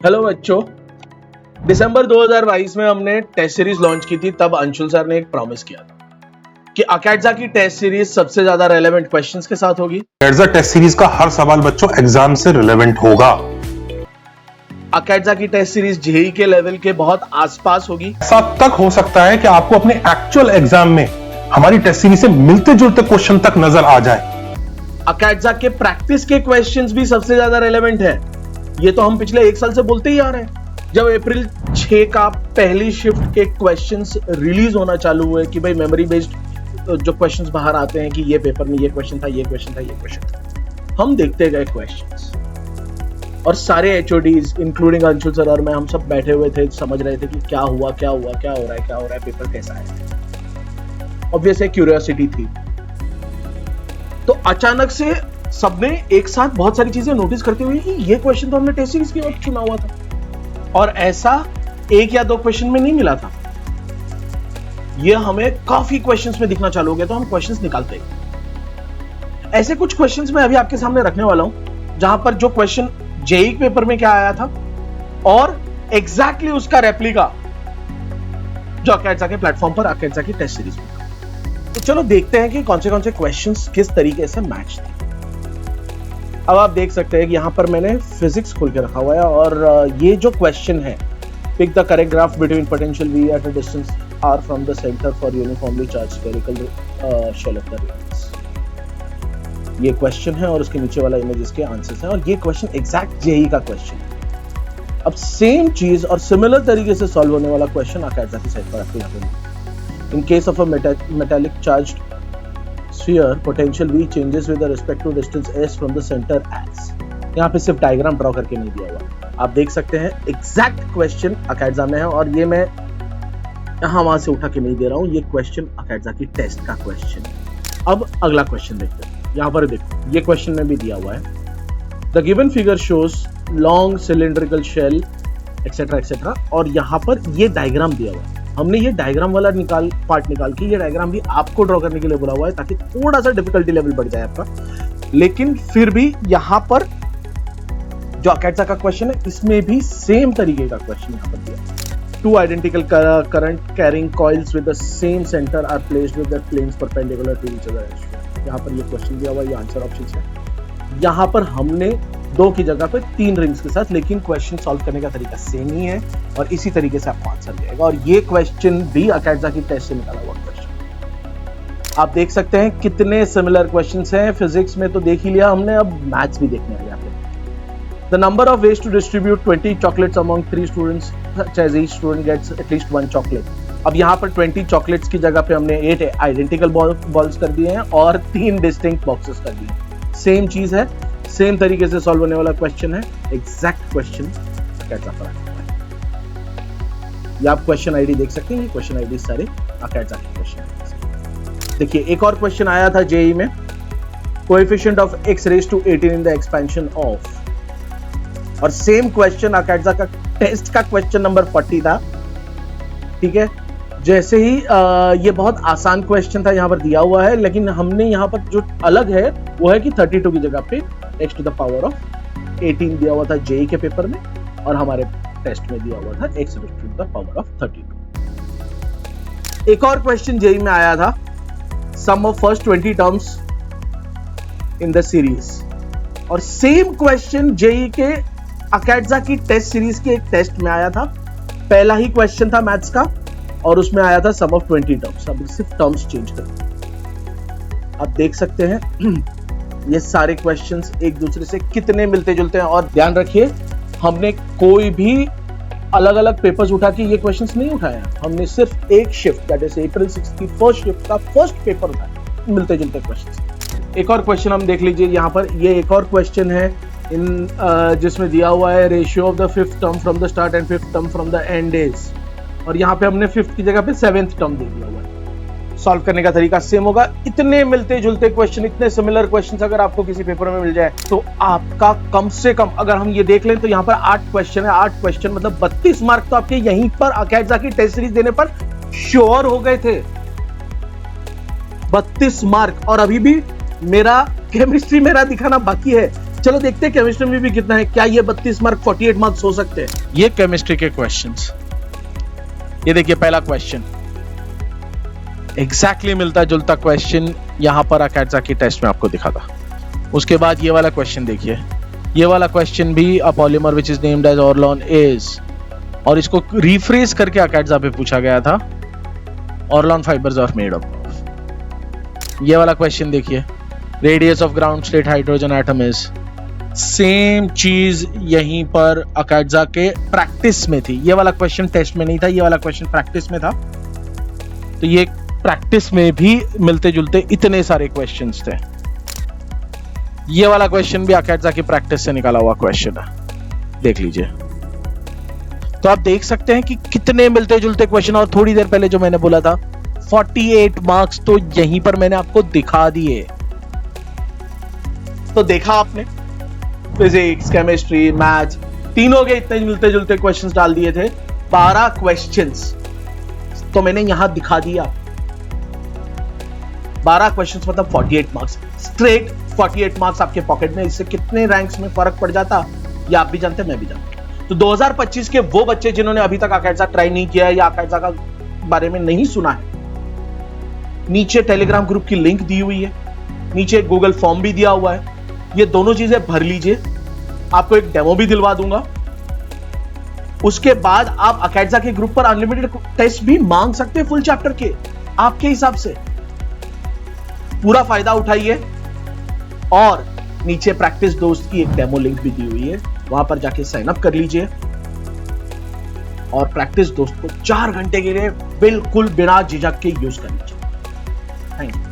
Hello बच्चों, दिसंबर 2022 में हमने टेस्ट सीरीज लॉन्च की थी। तब अंशुल सर ने एक प्रॉमिस किया था कि अकेडजा की टेस्ट सीरीज सबसे ज्यादा रेलेवेंट क्वेश्चंस के साथ होगी। अकेडजा टेस्ट सीरीज का हर सवाल बच्चों एग्जाम से रिलेवेंट होगा। अकेडजा की टेस्ट सीरीज जेईई के लेवल के बहुत आसपास होगी। ऐसा तक हो सकता है कि आपको अपने एक्चुअल एग्जाम में हमारी टेस्ट सीरीज से मिलते जुलते क्वेश्चन तक नजर आ जाए। अकेडजा के प्रैक्टिस के क्वेश्चंस भी सबसे ज्यादा रेलेवेंट है। ये तो हम पिछले एक साल से बोलते ही आ रहे हैं। जब अप्रैल 6 का पहली शिफ्ट के क्वेश्चंस रिलीज होना चालू हुए कि भाई मेमोरी बेस्ड जो क्वेश्चंस बाहर आते हैं कि ये पेपर में ये क्वेश्चन था, ये क्वेश्चन था, ये क्वेश्चन था, हम देखते गए क्वेश्चंस और सारे एचओडीज इंक्लूडिंग अंशुल सर और मैं, हम सब बैठे हुए थे, समझ रहे थे कि क्या हुआ, क्या हुआ, क्या हो रहा है, पेपर कैसा है। ऑब्वियस है, क्यूरियोसिटी थी। तो अचानक से सबने एक साथ बहुत सारी चीजें नोटिस करते हुए कि ये क्वेश्चन तो हमने टेस्ट सीरीज के वक्त चुना हुआ था और ऐसा एक या दो क्वेश्चन में नहीं मिला था। ये हमें काफी क्वेश्चंस में दिखना चालू हो गया, तो हम क्वेश्चंस निकालते हैं। ऐसे कुछ क्वेश्चंस मैं अभी आपके सामने रखने वाला हूं जहां पर जो क्वेश्चन जेईई पेपर में क्या आया था और एग्जैक्टली उसका रेप्लिका जो अकेडजा के प्लेटफॉर्म पर अकेडजा की टेस्ट सीरीज में। तो चलो देखते हैं कि कौन से क्वेश्चंस किस तरीके से मैच थे। अब आप देख सकते हैं कि यहां पर मैंने फिजिक्स खोल के रखा हुआ है और ये जो क्वेश्चन है, pick the correct graph between potential V at a distance r from the centre for uniformly charged spherical shell of the radius. ये क्वेश्चन है और उसके नीचे वाला इमेज इसके आंसर्स हैं और ये क्वेश्चन एग्जैक्ट जेईई का क्वेश्चन है। अब सेम चीज और सिमिलर तरीके से सॉल्व होने वाला क्वेश्चन अकेडजा की साइड पर आपको यहाँ पे in case of a metallic charged sphere potential V changes with respect to distance s from the center as। यहाँ पे सिर्फ डायग्राम ड्रॉ करके नहीं दिया हुआ, आप देख सकते हैं एग्जैक्ट क्वेश्चन अकेडजा में है और ये मैं यहाँ वहां से उठा के नहीं दे रहा हूँ, ये क्वेश्चन अकेडजा की टेस्ट का क्वेश्चन है। अब अगला क्वेश्चन देखते हैं। यहाँ पर देखो, ये क्वेश्चन में भी दिया हुआ है, the given figure shows long cylindrical shell etcetera etcetera और यहाँ पर ये डायग्राम दिया हुआ है। हमने ये डायग्राम वाला पार्ट निकाल के ये डायग्राम भी आपको ड्रॉ करने के लिए बोला हुआ है ताकि थोड़ा सा डिफिकल्टी लेवल बढ़ जाए आपका। लेकिन फिर भी यहां पर जो अकेडजा का क्वेश्चन है इसमें भी सेम तरीके का क्वेश्चन यहां पर दिया। Two identical current carrying coils with the same centre are placed with the planes perpendicular to each other. यहां पर ये क्वेश्चन दिया हुआ, ये आंसर ऑप्शंस है। यहां पर हमने 2 की जगह पे 3 रिंग्स के साथ, लेकिन क्वेश्चन सॉल्व करने का तरीका सेम ही है और इसी तरीके से आपको आंसर मिलेगा। और ये क्वेश्चन भी अकेडजा की टेस्ट से निकाला हुआ क्वेश्चन। आप देख सकते हैं कितने सिमिलर क्वेश्चंस हैं। फिजिक्स में तो देख ही लिया हमने, अब मैथ्स भी देखने आ जाते हैं। The number of ways to distribute 20 chocolates among 3 students such as each student gets at least 1 chocolate. अब यहाँ पर 20 चॉकलेट्स की जगह पे हमने 8 आइडेंटिकल बॉल्स कर दिए हैं और 3 डिस्टिंक्ट बॉक्सेस कर दिए। सेम चीज है, सेम तरीके से सॉल्व होने वाला क्वेश्चन है, एग्जैक्ट क्वेश्चन अकेडजा पर है। ये आप क्वेश्चन आईडी देख सकते हैं, ये क्वेश्चन आईडी सारे अकेडजा के क्वेश्चन है। देखिए एक और क्वेश्चन आया था जेईई में, coefficient of x raised to 18 in the expansion of, और सेम क्वेश्चन अकेडजा का टेस्ट का क्वेश्चन नंबर 40 था। ठीक है, जैसे ही ये बहुत आसान क्वेश्चन था यहाँ पर दिया हुआ है, लेकिन हमने यहाँ पर जो अलग है वो है कि 32 की जगह पे x to the power of 18 दिया हुआ था जेईई के पेपर में और हमारे टेस्ट में दिया हुआ था x to the power of 32। एक और क्वेश्चन जेईई में आया था, sum of first 20 terms in the series, और सेम क्वेश्चन जेईई के अकेडजा की टेस्ट सीरीज के एक टेस्ट में आया था। पहला ही क्वेश्चन था मैथ्स का और उसमें आया था सम ऑफ 20 टर्म्स। अब सिर्फ टर्म्स चेंज कर, आप देख सकते हैं ये सारे क्वेश्चंस एक दूसरे से कितने मिलते जुलते हैं। और ध्यान रखिए, हमने कोई भी अलग अलग पेपर्स उठा के ये क्वेश्चंस नहीं उठाया, हमने सिर्फ एक शिफ्ट दैट इज अप्रैल 6 की फर्स्ट शिफ्ट का फर्स्ट पेपर उठाया, मिलते जुलते क्वेश्चंस। एक और क्वेश्चन हम देख लीजिए, यहाँ पर ये एक और क्वेश्चन है इन जिसमें दिया हुआ है ratio of the 5th term from the start and 5th term from the end is, और यहाँ पे हमने 5th की जगह पे 7th टर्म दे दिया हुआ है। सॉल्व करने का तरीका सेम होगा। इतने मिलते जुलते क्वेश्चन, इतने सिमिलर क्वेश्चंस अगर आपको किसी पेपर में मिल जाए तो आपका कम से कम, अगर हम ये देख लें तो यहाँ पर 8 क्वेश्चन है, 8 क्वेश्चन मतलब 32 मार्क तो आपके यहीं पर अकेडजा की टेस्ट सीरीज देने पर श्योर हो गए थे। 32 मार्क, और अभी भी मेरा केमिस्ट्री मेरा दिखाना बाकी है चलो देखते हैं केमिस्ट्री में भी कितना है। क्या ये 32 मार्क 48 मार्क्स हो सकते हैं? ये केमिस्ट्री के क्वेश्चंस, ये देखिए पहला क्वेश्चन एग्जैक्टली मिलता जुलता क्वेश्चन यहां पर अकेडजा की टेस्ट में आपको दिखा था। उसके बाद ये वाला क्वेश्चन देखिए, ये वाला क्वेश्चन भी a polymer which is named as Orlon is, और इसको रिफ्रेज करके अकेडजा पे पूछा गया था, Orlon fibres are made of. ये वाला क्वेश्चन देखिए, radius of ground state hydrogen atom is, same चीज यहीं पर अकेडजा के प्रैक्टिस में थी। ये वाला क्वेश्चन टेस्ट में नहीं था, ये वाला क्वेश्चन प्रैक्टिस में था। तो ये प्रैक्टिस में भी मिलते जुलते इतने सारे क्वेश्चंस थे। ये वाला क्वेश्चन भी अकेडजा की प्रैक्टिस से निकाला हुआ क्वेश्चन है, देख लीजिए। तो आप देख सकते हैं कि कितने मिलते जुलते क्वेश्चन, और थोड़ी देर पहले जो मैंने बोला था 48 मार्क्स तो यहीं पर मैंने आपको दिखा दिए। तो देखा आपने, फिजिक्स, केमिस्ट्री, मैथ्स तीनों के इतने मिलते जुलते क्वेश्चंस डाल दिए थे। 12 क्वेश्चंस तो मैंने यहां दिखा दिया। 12 क्वेश्चंस मतलब 48 मार्क्स, स्ट्रेट 48 मार्क्स आपके पॉकेट में। इससे कितने रैंक्स में फर्क पड़ जाता ये आप भी जानते हैं, मैं भी जानता हूं। तो 2025 के वो बच्चे जिन्होंने अभी तक अकेडजा ट्राई नहीं किया है या अकेडजा का बारे में नहीं सुना है, नीचे टेलीग्राम ग्रुप की लिंक दी हुई है, नीचे गूगल फॉर्म भी दिया हुआ है। ये दोनों चीजें भर लीजिए, आपको एक डेमो भी दिलवा दूंगा। उसके बाद आप अकेडजा के ग्रुप पर अनलिमिटेड टेस्ट भी मांग सकते हैं फुल चैप्टर के, आपके हिसाब से। पूरा फायदा उठाइए। और नीचे प्रैक्टिस दोस्त की एक डेमो लिंक भी दी हुई है, वहां पर जाके साइन अप कर लीजिए और प्रैक्टिस दोस्त को 4 घंटे के लिए बिल्कुल बिना झिझक के यूज कर लीजिए। Thank you.